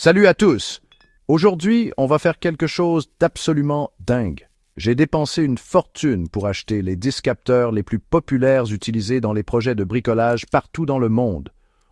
Salut à tous! Aujourd'hui, on va faire quelque chose d'absolument dingue. J'ai dépensé une fortune pour acheter les disques capteurs les plus populaires utilisés dans les projets de bricolage partout dans le monde.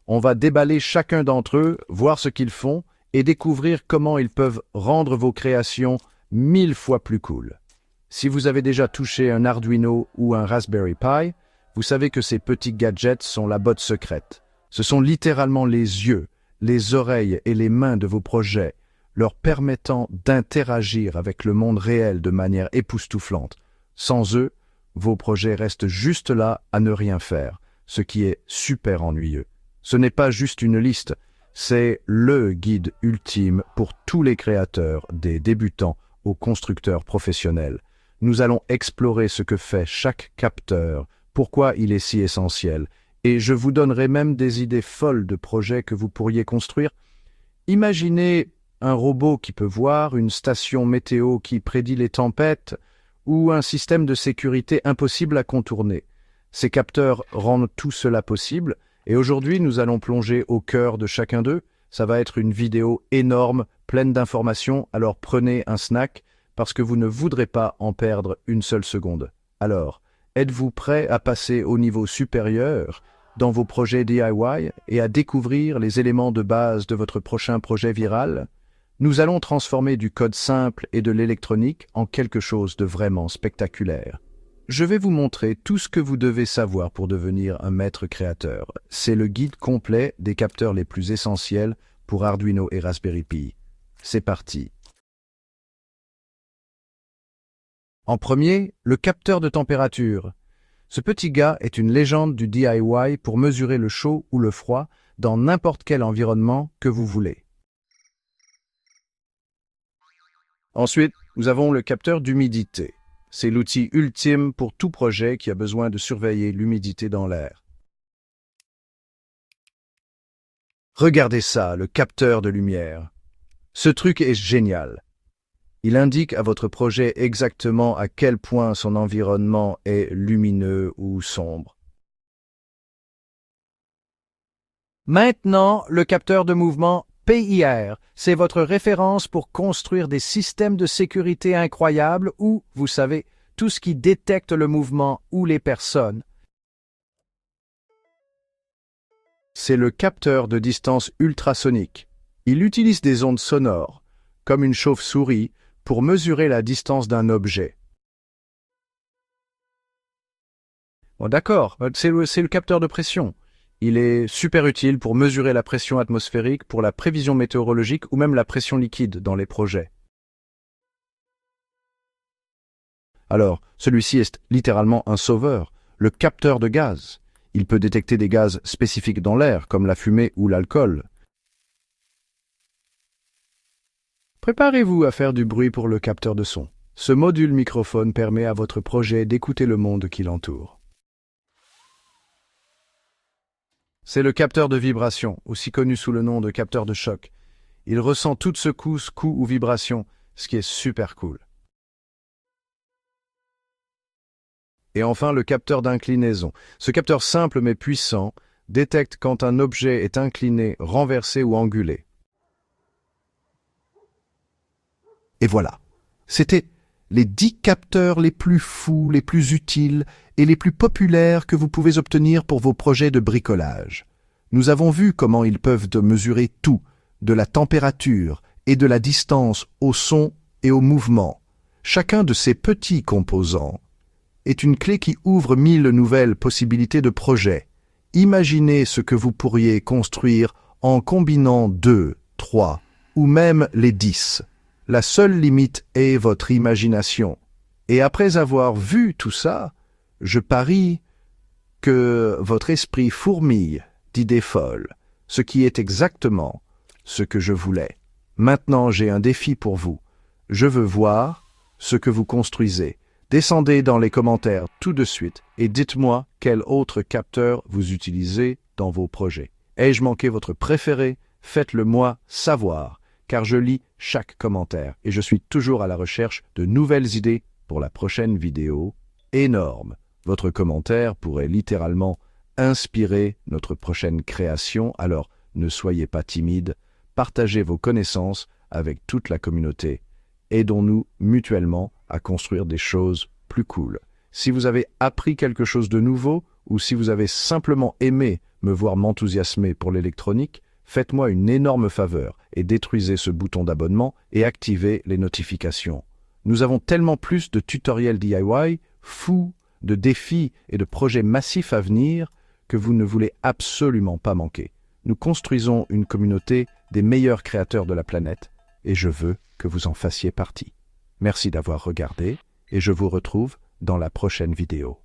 On va déballer chacun d'entre eux, voir ce qu'ils font et découvrir comment ils peuvent rendre vos créations 1000 fois plus cool. Si vous avez déjà touché un Arduino ou un Raspberry Pi, vous savez que ces petits gadgets sont la botte secrète. Ce sont littéralement les yeux, les oreilles et les mains de vos projets, leur permettant d'interagir avec le monde réel de manière époustouflante. Sans eux, vos projets restent juste là à ne rien faire, ce qui est super ennuyeux. Ce n'est pas juste une liste, c'est le guide ultime pour tous les créateurs, des débutants aux constructeurs professionnels. Nous allons explorer ce que fait chaque capteur, pourquoi il est si essentiel, et je vous donnerai même des idées folles de projets que vous pourriez construire. Imaginez un robot qui peut voir, une station météo qui prédit les tempêtes, ou un système de sécurité impossible à contourner. Ces capteurs rendent tout cela possible, et aujourd'hui nous allons plonger au cœur de chacun d'eux. Ça va être une vidéo énorme, pleine d'informations, alors prenez un snack, parce que vous ne voudrez pas en perdre une seule seconde. Alors, êtes-vous prêt à passer au niveau supérieur dans vos projets DIY et à découvrir les éléments de base de votre prochain projet viral? Nous allons transformer du code simple et de l'électronique en quelque chose de vraiment spectaculaire. Je vais vous montrer tout ce que vous devez savoir pour devenir un maître créateur. C'est le guide complet des capteurs les plus essentiels pour Arduino et Raspberry Pi. C'est parti! En premier, le capteur de température. Ce petit gars est une légende du DIY pour mesurer le chaud ou le froid dans n'importe quel environnement que vous voulez. Ensuite, nous avons le capteur d'humidité. C'est l'outil ultime pour tout projet qui a besoin de surveiller l'humidité dans l'air. Regardez ça, le capteur de lumière. Ce truc est génial. Il indique à votre projet exactement à quel point son environnement est lumineux ou sombre. Maintenant, le capteur de mouvement PIR, c'est votre référence pour construire des systèmes de sécurité incroyables où, vous savez, tout ce qui détecte le mouvement ou les personnes. C'est le capteur de distance ultrasonique. Il utilise des ondes sonores, comme une chauve-souris, pour mesurer la distance d'un objet. Bon, d'accord, c'est le capteur de pression. Il est super utile pour mesurer la pression atmosphérique, pour la prévision météorologique ou même la pression liquide dans les projets. Alors, celui-ci est littéralement un sauveur, le capteur de gaz. Il peut détecter des gaz spécifiques dans l'air, comme la fumée ou l'alcool. Préparez-vous à faire du bruit pour le capteur de son. Ce module microphone permet à votre projet d'écouter le monde qui l'entoure. C'est le capteur de vibration, aussi connu sous le nom de capteur de choc. Il ressent toute secousse, coup ou vibration, ce qui est super cool. Et enfin, le capteur d'inclinaison. Ce capteur simple mais puissant détecte quand un objet est incliné, renversé ou angulé. Et voilà, c'était les 10 capteurs les plus fous, les plus utiles et les plus populaires que vous pouvez obtenir pour vos projets de bricolage. Nous avons vu comment ils peuvent mesurer tout, de la température et de la distance au son et au mouvement. Chacun de ces petits composants est une clé qui ouvre 1000 nouvelles possibilités de projets. Imaginez ce que vous pourriez construire en combinant 2, 3 ou même les 10. La seule limite est votre imagination. Et après avoir vu tout ça, je parie que votre esprit fourmille d'idées folles, ce qui est exactement ce que je voulais. Maintenant, j'ai un défi pour vous. Je veux voir ce que vous construisez. Descendez dans les commentaires tout de suite et dites-moi quel autre capteur vous utilisez dans vos projets. Ai-je manqué votre préféré? Faites-le moi savoir, car je lis chaque commentaire et je suis toujours à la recherche de nouvelles idées pour la prochaine vidéo énorme. Votre commentaire pourrait littéralement inspirer notre prochaine création, alors ne soyez pas timide, partagez vos connaissances avec toute la communauté. Aidons-nous mutuellement à construire des choses plus cool. Si vous avez appris quelque chose de nouveau ou si vous avez simplement aimé me voir m'enthousiasmer pour l'électronique, faites-moi une énorme faveur et détruisez ce bouton d'abonnement et activez les notifications. Nous avons tellement plus de tutoriels DIY, fous, de défis et de projets massifs à venir que vous ne voulez absolument pas manquer. Nous construisons une communauté des meilleurs créateurs de la planète et je veux que vous en fassiez partie. Merci d'avoir regardé et je vous retrouve dans la prochaine vidéo.